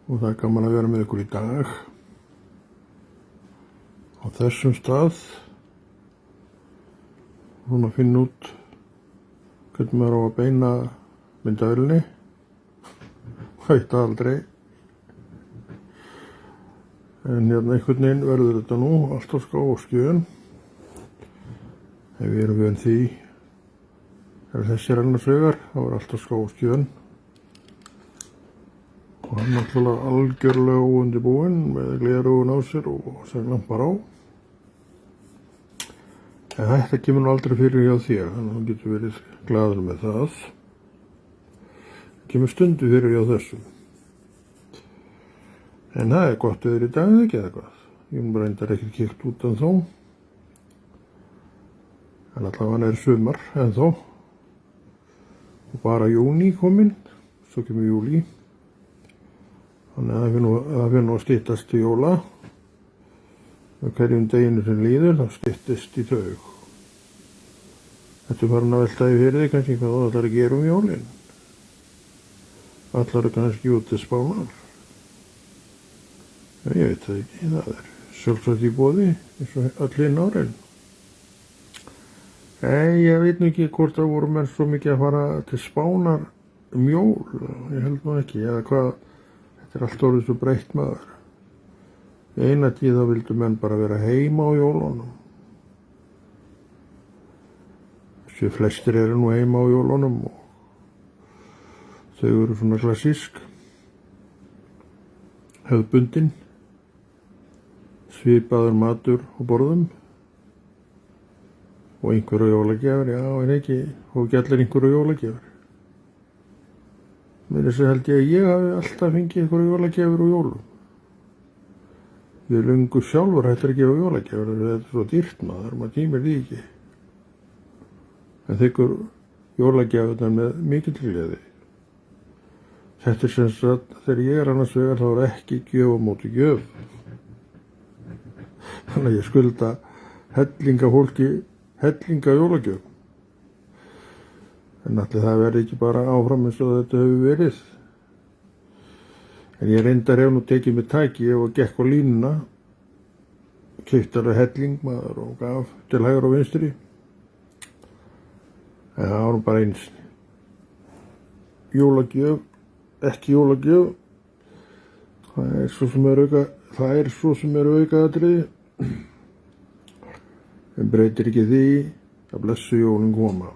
og það er gaman að vera með ykkur í dag á þessum stað. Núna að finna út hvernig maður á að beina myndavélinni. Veit aldrei. En hérna einhvern veginn verður þetta nú allt á ská og skjön. Ef við erum við því, ef þessi er annars vegar, þá er allt á ská og skjön. Og hann er náttúrulega algjörlega óundirbúinn með gleraugun á sér og sem lampar á. En þetta kemur nú aldrei fyrir hjá þér, þannig að þú getur verið glaður með það. Það kemur stundu fyrir hjá þessum. En það er gott veður í dag, ekki eða hvað? Ég hef reyndar ekki kíkt út en þó. En allavega er sumar en þó. Og bara júní kominn, svo kemur júlí. Þannig að það fyrir nú að styttast til jóla. Og hverjum deginu sem líður, þá styttist í taug. Þetta er farin að velta í fyrir þig kannski hvað þú ætlar að gera jólin. Ætlar kannski út til Spánar. Ég veit það ekki, það er sjálfsagt í boði, eins og öll hinn árin. Ég veit nú ekki hvort það voru menn svo mikið að fara til Spánar jól, ég held nú ekki, eða hvað, þetta er allt orðið svo breytt maður. Í eina tíð þá vildu menn bara vera heima á jólunum. Þessi flestir eru nú heima á jólunum og þau eru svona klassísk, hefðbundin. Svipaður matur og borðum og einhverju jólagjafir, já en ekki, og ekki allir einhverju jólagjafir. Mér þess að held ég hafi alltaf fengið einhverju jólagjafir og jólum. Ég er löngu sjálfur hættur að gefa jólagjafir, þetta er svo dýrt maður tímir því ekki. En þykkur jólagjafirnar með mikil gleði. Þetta er sem sagt, þegar ég er annars vegar þá er ekki gjöf á móti gjöf. Þannig að ég skulda hellinga fólki, hellinga jólagjöf. En allir það verði ekki bara áfram eins og þetta hefur verið. En ég reyndar ef nú tekið mig tæki og gekk á línuna, keypti alveg helling maður og gaf til hægri og vinstri. En það var nú bara eins. Jólagjöf, ekki jólagjöf, það er svo sem er aukaatriði. En breytir ekki því að blessu jólin koma.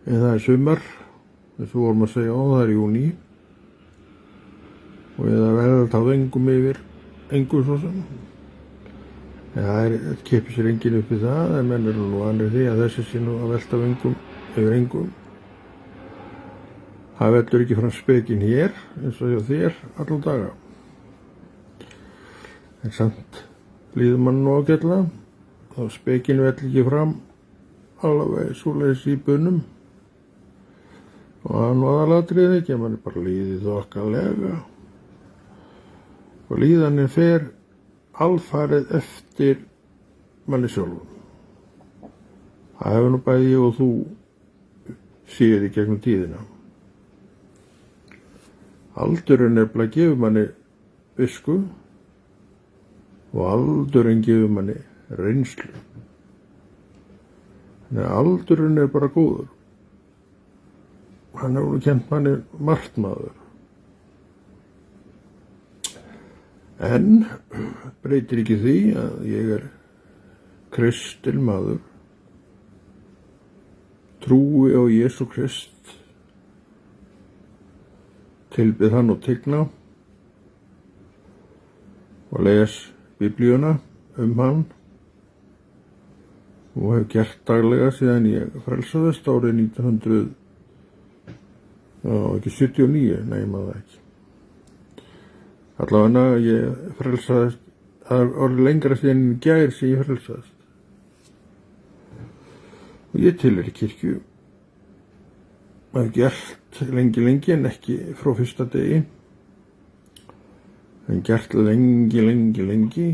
En það er sumar, eins og vorum að segja á, það er júní. Og eða velta á engum yfir, engu svo sem. En það kipir sér enginn upp í það, en menn eru nú annir því að þessi sé nú að velta á engum yfir engum. Það veldur ekki fram spekinn hér, eins og hjá þér, allan daga. En samt líður mann nú ágætlega, þá spekinn vell ekki fram alveg svoleiðis í bunum. Og það er nú aðalatriðið ekki, mann er bara líðið þokkalega. Og líðanin fer alfarið eftir manni sjálfum. Það hefur nú bæði ég og þú séð í gegnum tíðina. Aldurinn er bara að gefa manni visku og aldurinn gefur manni reynslu. Þannig að aldurinn er bara góður. Hann hefur kennt manni margt maður. En breytir ekki því að ég er kristinn maður, trúi á Jesú Krist, tilbið hann og tigna og les Biblíuna hann og hef gert daglega síðan ég frelsaðist árið 1979, nei maður það ekki. Allavega ég frelsaðist, það er orðið lengra síðan í gær sem ég frelsaðist. Og ég tilheyri kirkju. Það hef gert lengi en ekki frá fyrsta degi. En gert lengi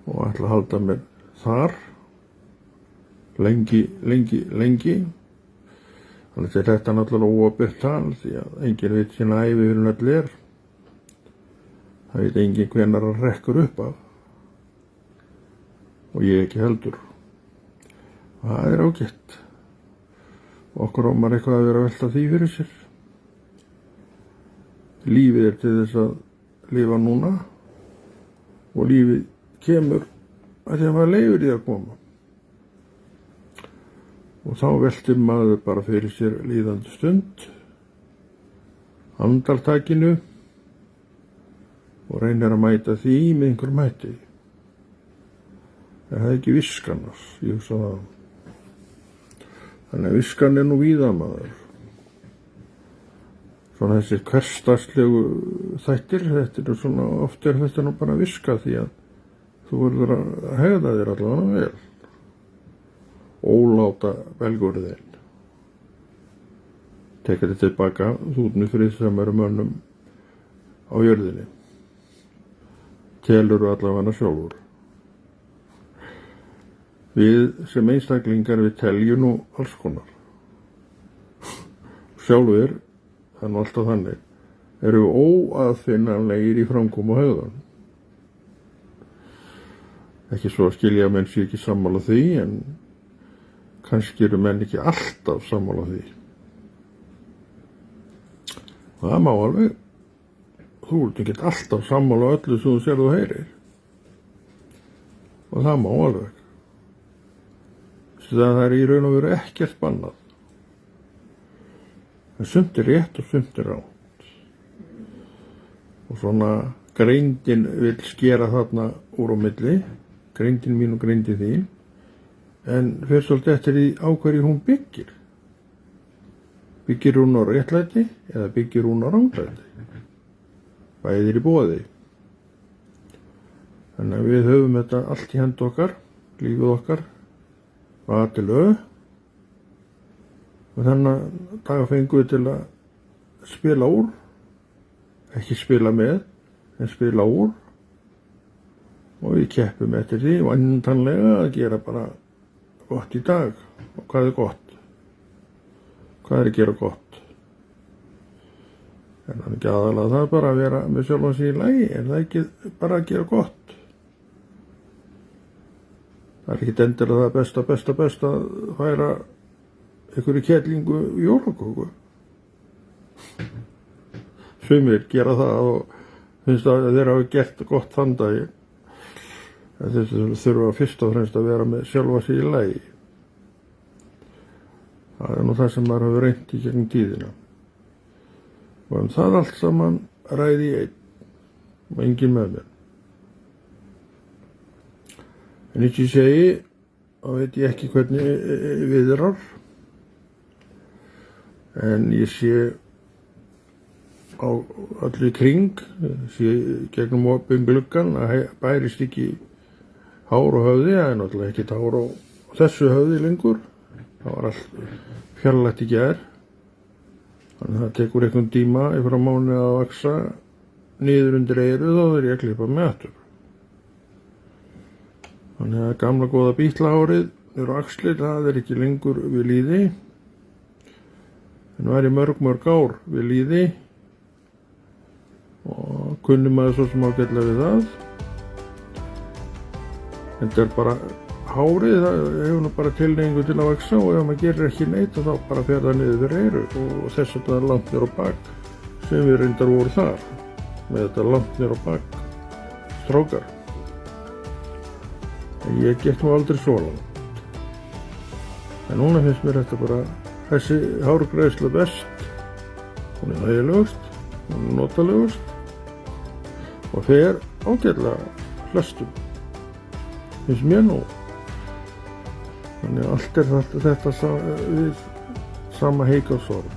og ætla að halda mér þar lengi Þannig að þetta náttúrulega óábyrgt tal því að enginn veit sína ævi fyrir hún öll Það veit enginn hvenær hann rekkur upp af. Og ég ekki heldur. Það ágætt. Okkur á maður eitthvað að vera að velta því fyrir sér. Lífið til þess að lifa núna og lífið kemur að því að maður leyfir því að koma. Og þá veltir maður bara fyrir sér líðandi stund, andartakinu og reynir að mæta því með einhverjum hætti. Það ekki viskannars, ég hugsa það. Þannig að viskan nú víða maður. Svona þessir hversdagslegu þættir, þetta svona oft þetta nú bara viska því að þú verður að hegða þér allavega vel. Óláta velgóriðinn. Tekka þetta tilbaka, þú ert með friðsamari mönnum á jörðinni. Telur allavega sjálfur. Við sem einstaklingar við teljum nú alls konar. Sjálfur, það nú alltaf þannig, eru óaðfinnanlegir í framkomu og hegðun. Ekki svo að skilja að menn sé ekki sammála því, en kannski eru menn ekki alltaf sammála því. Og það má alveg. Þú ert ekki alltaf sammála öllu sem þú sér og heyrir. Og það má alveg. Það er í raun og veru ekkert bannað. En sumt rétt og sumt rangt. Og svona greindin vill skera þarna úr á milli, greindin mín og greindin þín, en fyrir svolítið eftir því á hverju hún byggir. Byggir hún á réttlæti eða byggir hún á ranglæti? Bæðir í boði. Þannig að við höfum þetta allt í hendi okkar, lífið okkar, var til og þennan dag fengum við til að spila úr, ekki spila með, en spila úr og við keppum eftir því væntanlega að gera bara gott í dag. Og hvað gott? Hvað að gera gott? En það ekki aðalega það bara að vera með sjálfan sig í lagi, en það ekki bara að gera gott. Það ekki endilega það besta að færa einhverju kettlingu í jólaköku. Sumir gera það og finnst að þeir hafa gert gott þann daginn. En þeir þurfa fyrst og fremst að vera með sjálfa sig í lagi. Það nú það sem maður hefur reynt í gegnum tíðina. Og það allt saman ræði einn og enginn með mér. En eins og ég segi, þá veit ég ekki hvernig viðrar. En ég sé á öllu í kring, sé gegnum opinn gluggann að bærist ekki hár og höfði, það náttúrulega ekkert hár á þessu höfði lengur. Það var allt fjarlægt í gær. Þannig að það tekur einhvern tíma, einhverja mánuði að vaxa niður undir eyru, þá er ég að klippa mig aftur. Þannig að gamla góða bítlahárið eru axlir, það er ekki lengur við lýði. En var í mörg ár við lýði og kunni maður svo sem ágætlega við það. Þetta er bara hárið, það hefur nú bara tilhneigingu til að vaxa og ef maður gerir ekki neitt þá bara fer það niður fyrir eyru og þess að það er langt niður á bak sem við reyndar voru þar með þetta langt niður á bak strókar. Ég gekk nú aldrei svo langt. En núna finnst mér þetta bara þessi hárgreiðsla best. Hún er þægilegust, hún er notalegust og fer ágætlega flestum. Finnst mér nú. Þannig að allt er þetta við sama heikársorm.